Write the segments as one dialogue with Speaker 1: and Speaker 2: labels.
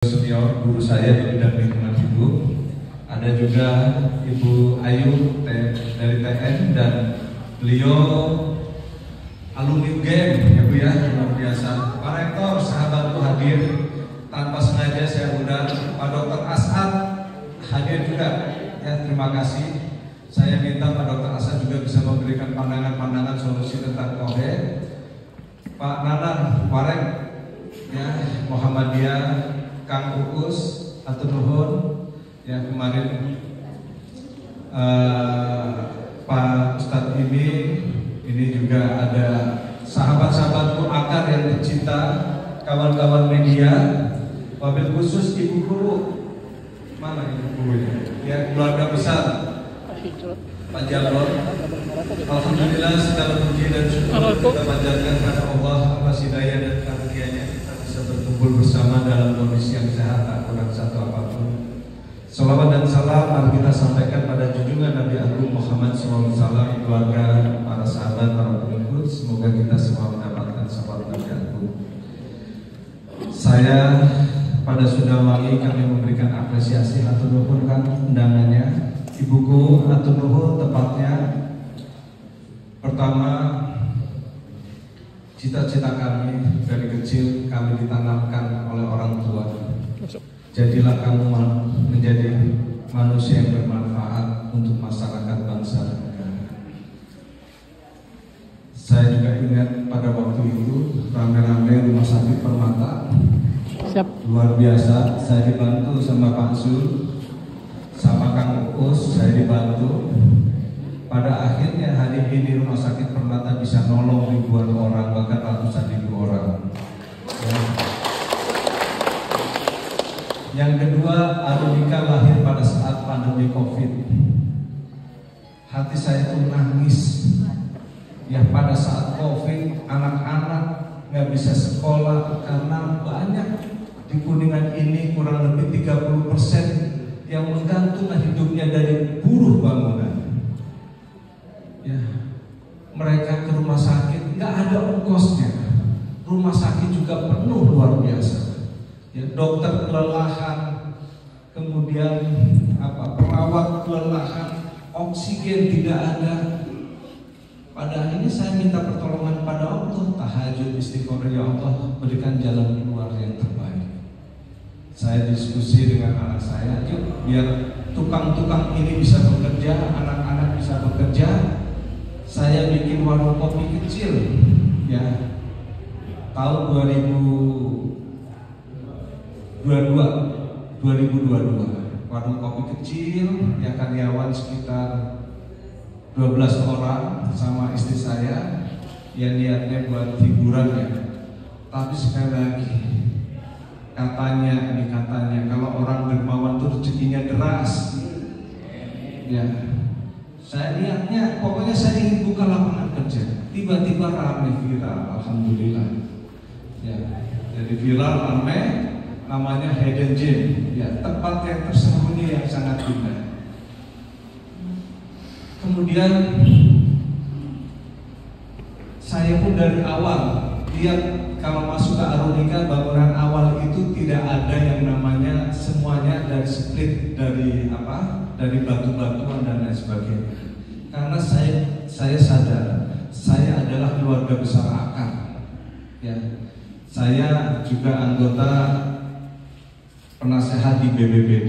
Speaker 1: senior guru saya di bidang lingkungan hidup. Ada juga Ibu Ayu dari TN, dan beliau alumni UGM ya Bu ya, luar biasa. Pak Rektor, sahabatku hadir, tanpa sengaja saya undang. Pak Dr. Asad hadir juga ya, terima kasih. Saya minta Pak Dr. Asad juga bisa memberikan pandangan-pandangan solusi tentang COVID. Pak Nanan Warek ya, Muhammadiyah, Kang Uus atau Nuhun ya, kemarin Pak Ustadz ini juga ada sahabat-sahabatku akar yang tercinta, kawan-kawan media, wabil khusus Ibu Guru, mana Ibu Guru ya, keluarga besar Pak Jarod. Alhamdulillah segala puji dan syukur kita panjatkan kepada Allah atas hidayah dan karunia-Nya, kita bisa berkumpul bersama dalam kondisi yang sehat, tak kurang satu apapun. Salawat dan salam mari kita sampaikan pada junjungan Nabi Agung Muhammad SAW, keluarga, para sahabat, para pengikut. Semoga kita semua mendapatkan syafaat Nabi Agung. Saya pada Sudawangi kami memberikan apresiasi atau nuhun kan undangannya. Ibuku atau nuhun tepatnya. Pertama, cita-cita kami dari kecil kami ditanamkan oleh orang tua. Jadilah kamu menjadi manusia yang bermanfaat untuk masyarakat bangsa dan negara. Saya juga ingat pada waktu itu rame-rame rumah sakit Permata. Luar biasa, saya dibantu sama Pak Sul, sama Kang Uus, saya dibantu. Pada akhirnya hari ini rumah sakit Permata bisa nolong ribuan orang, bahkan ratusan ribu orang ya. Yang kedua, Arunika lahir pada saat pandemi COVID. Hati saya tuh nangis ya, pada saat COVID anak-anak nggak bisa sekolah karena banyak di Kuningan ini kurang lebih 30% yang menggantungkan hidupnya dari buruh bangunan. Ya, mereka ke rumah sakit nggak ada ongkosnya. Rumah sakit juga penuh luar biasa. Ya, dokter kelelahan, kemudian perawat kelelahan, oksigen tidak ada. Pada ini saya minta pertolongan pada Allah, tahajud istighfar, ya Allah berikan jalan keluar yang terbaik. Saya diskusi dengan anak saya, yuk biar tukang-tukang ini bisa bekerja, anak-anak bisa bekerja. Saya bikin warung kopi kecil ya, tahun 2022 warung kopi kecil ya, karyawan sekitar 12 orang sama istri saya ya, niatnya buat hiburan ya. Tapi sekali lagi katanya kalau orang dermawan tuh rezekinya deras ya. Saya niatnya pokoknya saya ingin buka lapangan kerja, tiba-tiba ramai viral, alhamdulillah ya. Jadi viral ramai, namanya Hidden Gem ya, tempat yang tersembunyi yang sangat indah. Kemudian saya pun dari awal lihat kalau masuk ke Arunika, bangunan awal itu tidak ada yang namanya semuanya dari split, dari batu-batuan dan lain sebagainya. Karena saya sadar saya adalah keluarga besar akar ya. Saya juga anggota penasehat di BBBD.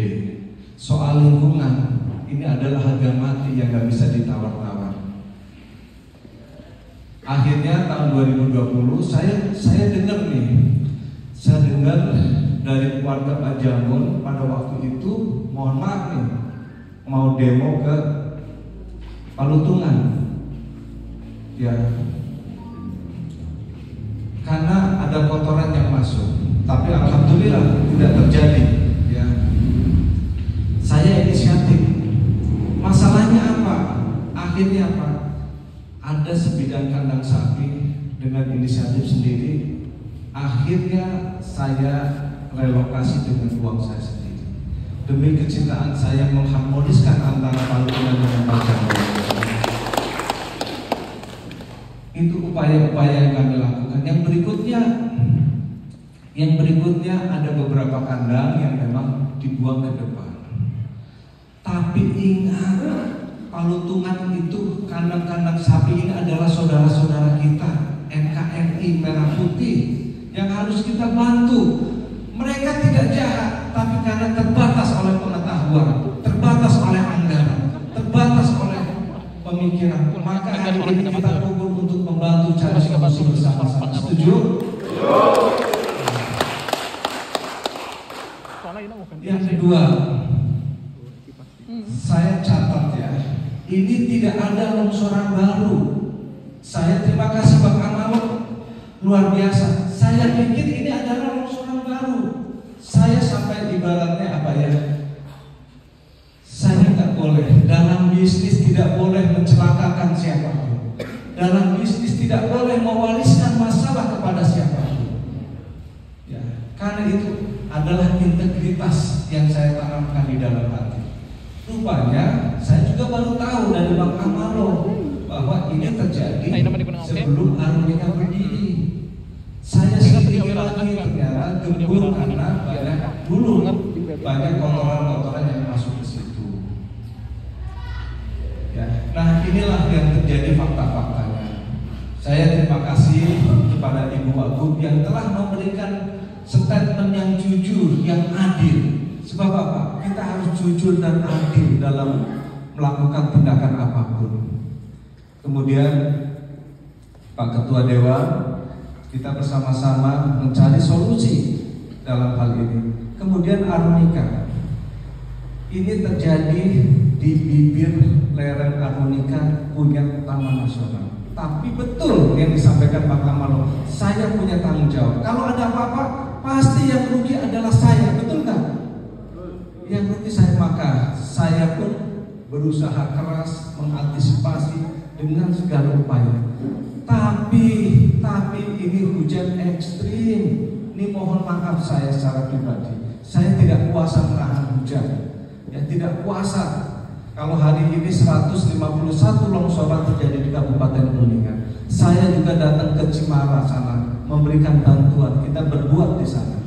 Speaker 1: Soal lingkungan ini adalah harga mati yang gak bisa ditawar-tawar. Akhirnya tahun 2020 saya dengar dari keluarga Pak Jamun pada waktu itu, mohon maaf nih, mau demo ke Palutungan ya, karena ada kotoran yang masuk. Tapi alhamdulillah tidak terjadi ya. Saya inisiatif. Masalahnya apa? Akhirnya apa? Ada sebidang kandang sapi dengan inisiatif sendiri. Akhirnya saya relokasi dengan uang saya sendiri. Demi kecintaan saya mengharmoniskan antara Palutungan dengan Pajajaran. Itu upaya-upaya yang kami lakukan. Yang berikutnya Yang berikutnya ada beberapa kandang yang memang dibuang ke depan. Tapi ingat, Palutungan itu kandang-kandang sapi ini adalah saudara-saudara kita NKRI Merah Putih yang harus kita bantu. Mereka tidak jahat, tapi karena terbatas oleh pengetahuan, terbatas oleh anggaran, terbatas oleh pemikiran, maka hari ini kita kumpul untuk membantu cari solusi bersama-sama. Setuju? Yang kedua, saya catat ya, ini tidak ada longsoran baru. Saya terima kasih Bang Amalo, luar biasa. Saya pikir ini adalah longsoran baru. Saya sampai ibaratnya apa ya? Saya tidak boleh dalam bisnis, tidak boleh mencelakakan siapapun. Dalam bisnis tidak boleh mewariskan masalah kepada siapapun. Ya, karena itu adalah integritas yang saya tanamkan di dalam hati. Rupanya saya juga baru tahu dari Bang Amalo bahwa ini terjadi sebelum Arunika berdiri. Saya sedikit lagi ternyata gembur karena banyak kotoran-kotoran yang masuk ke situ. Ya, nah inilah yang terjadi fakta-faktanya. Saya terima kasih kepada Ibu Wagub yang telah memberikan statement yang jujur, yang adil. Sebab apa? Kita harus jujur dan adil dalam melakukan tindakan apapun. Kemudian Pak Ketua Dewan, kita bersama-sama mencari solusi dalam hal ini. Kemudian Arunika, ini terjadi di bibir lereng Arunika punya Taman Nasional. Tapi betul yang disampaikan Pak Amalo, saya punya tanggung jawab. Kalau ada apa-apa, pasti yang rugi adalah saya, betul nggak? Yang rugi saya, maka saya pun berusaha keras mengantisipasi dengan segala upaya. Tapi ini hujan ekstrim. Ini mohon maaf saya secara pribadi, saya tidak kuasa menahan hujan. Ya, tidak kuasa. Kalau hari ini 151 longsoran terjadi di Kabupaten Kuningan. Saya juga datang ke Cimara sana memberikan bantuan, kita berbuat di sana.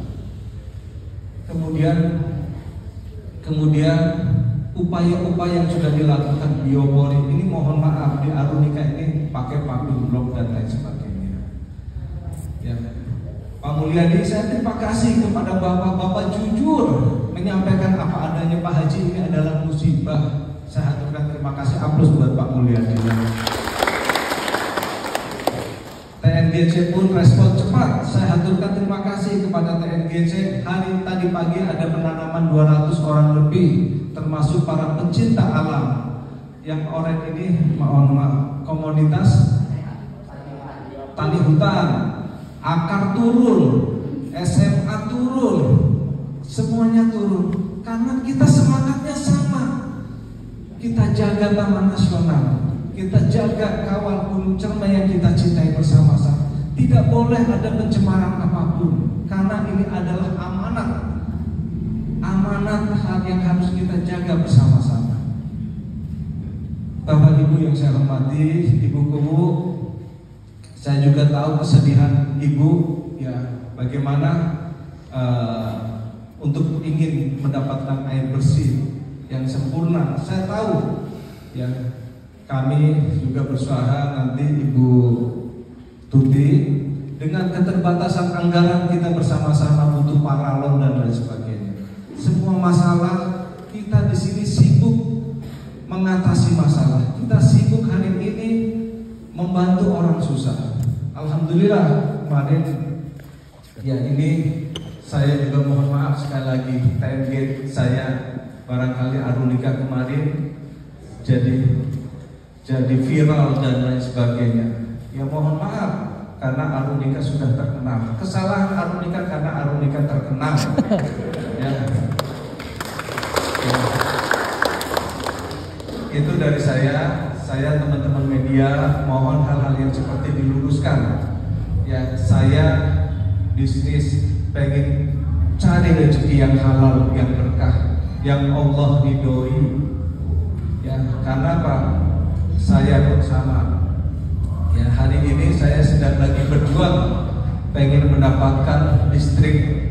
Speaker 1: Kemudian upaya-upaya yang sudah dilakukan biopori ini mohon maaf di Arunika ini pakai paving blok dan lain sebagainya. Ya. Pak Mulyadi, saya terima kasih kepada bapak-bapak jujur menyampaikan apa adanya. Pak Haji, ini adalah musibah. Saya haturkan terima kasih, aplaus buat Pak Mulyadi. TNGC pun respon cepat. Saya haturkan terima kasih kepada TNGC. Hari tadi pagi ada penanaman 200 orang lebih, termasuk para pencinta alam. Yang orang ini mohon maaf, komunitas tani hutan, akar turun, SMA turun, semuanya turun. Karena kita semangatnya sama. Kita jaga Taman Nasional, kita jaga kawal Gunung Cermai yang kita cintai bersama-sama. Tidak boleh ada pencemaran apapun, karena ini adalah amanat hal yang harus kita jaga bersama-sama. Bapak Ibu yang saya hormati, Ibu Kubu, saya juga tahu kesedihan Ibu, ya bagaimana untuk ingin mendapatkan air bersih yang sempurna. Saya tahu, ya kami juga berusaha, nanti Ibu Tuti dengan keterbatasan anggaran kita bersama-sama butuh paralon dan lain sebagainya. Semua masalah kita di sini sibuk mengatasi masalah. Kita sibuk hari ini membantu orang susah. Alhamdulillah kemarin, ya ini saya juga mohon maaf sekali lagi, TNG saya barangkali Arunika kemarin jadi viral dan lain sebagainya. Ya mohon maaf karena Arunika sudah terkenal. Kesalahan Arunika karena Arunika terkenal. Ya. Itu dari saya teman-teman media mohon hal-hal yang seperti diluruskan. Ya, saya bisnis pengen cari rezeki yang halal, yang berkah, yang Allah ridhoi. Ya, karena apa? Saya pun sama. Ya, hari ini saya sedang lagi berjuang pengen mendapatkan listrik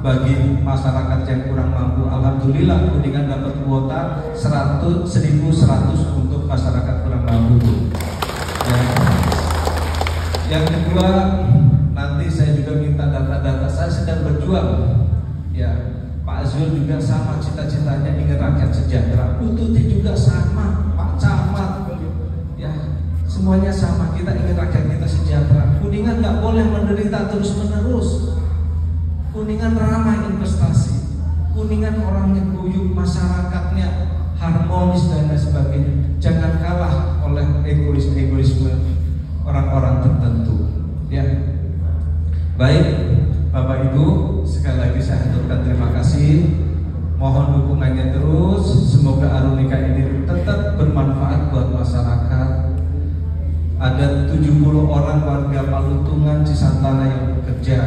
Speaker 1: bagi masyarakat yang kurang mampu. Alhamdulillah Kuningan dapat kuota 1.100 untuk masyarakat kurang mampu. Ya. Yang kedua, nanti saya juga minta data-data. Saya sedang berjuang. Ya, Pak Azul juga sama cita-citanya ingin rakyat sejahtera. Bu Tuti juga sama, Pak Camat. Ya, semuanya sama. Kita ingin rakyat kita sejahtera. Kuningan nggak boleh menderita terus-menerus. Kuningan ramah investasi. Kuningan orangnya guyup, masyarakatnya harmonis dan lain sebagainya. Jangan kalah oleh egoisme orang-orang tertentu. Ya, baik Bapak Ibu, sekali lagi saya aturkan terima kasih. Mohon dukungannya terus. Semoga Arunika ini tetap bermanfaat buat masyarakat. Ada 70 orang warga Palutungan Cisantana yang bekerja.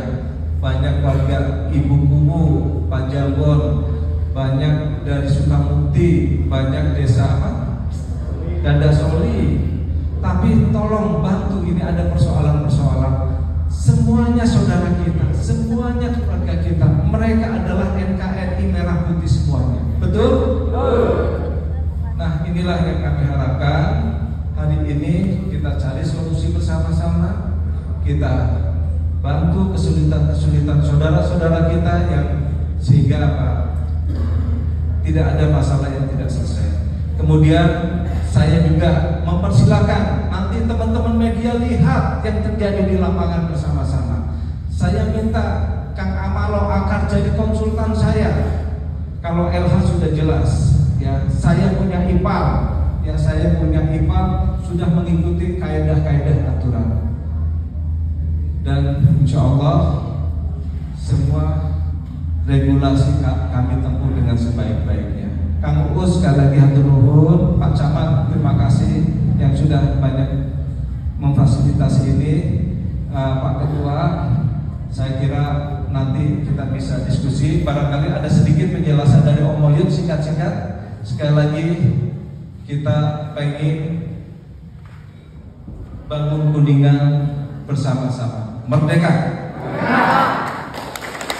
Speaker 1: Banyak warga Ibu Kubu, Panjambon, banyak dari Sukamukti, banyak desa Dandasoli. Tapi tolong bantu, ini ada persoalan-persoalan. Semuanya saudara kita, semuanya keluarga kita. Mereka adalah NKRI merah putih semuanya. Betul? Nah, inilah yang kami harapkan. Hari ini kita cari solusi bersama-sama. Kita bantu kesulitan-kesulitan saudara-saudara kita yang sehingga tidak ada masalah yang tidak selesai. Kemudian saya juga mempersilahkan nanti teman-teman media lihat yang terjadi di lapangan bersama-sama. Saya minta Kang Amalo Akar jadi konsultan saya. Kalau LH sudah jelas, ya saya punya IPAL, sudah mengikuti kaedah-kaedah aturan. Dan insya Allah semua regulasi kami tempuh dengan sebaik-baiknya. Kang Uus sekali lagi hatur nuhun, Pak Camat terima kasih yang sudah banyak memfasilitasi ini. Pak Ketua, saya kira nanti kita bisa diskusi. Barangkali ada sedikit penjelasan dari Om Molyut singkat-singkat. Sekali lagi kita pengen bangun Kuningan bersama-sama. Merdeka.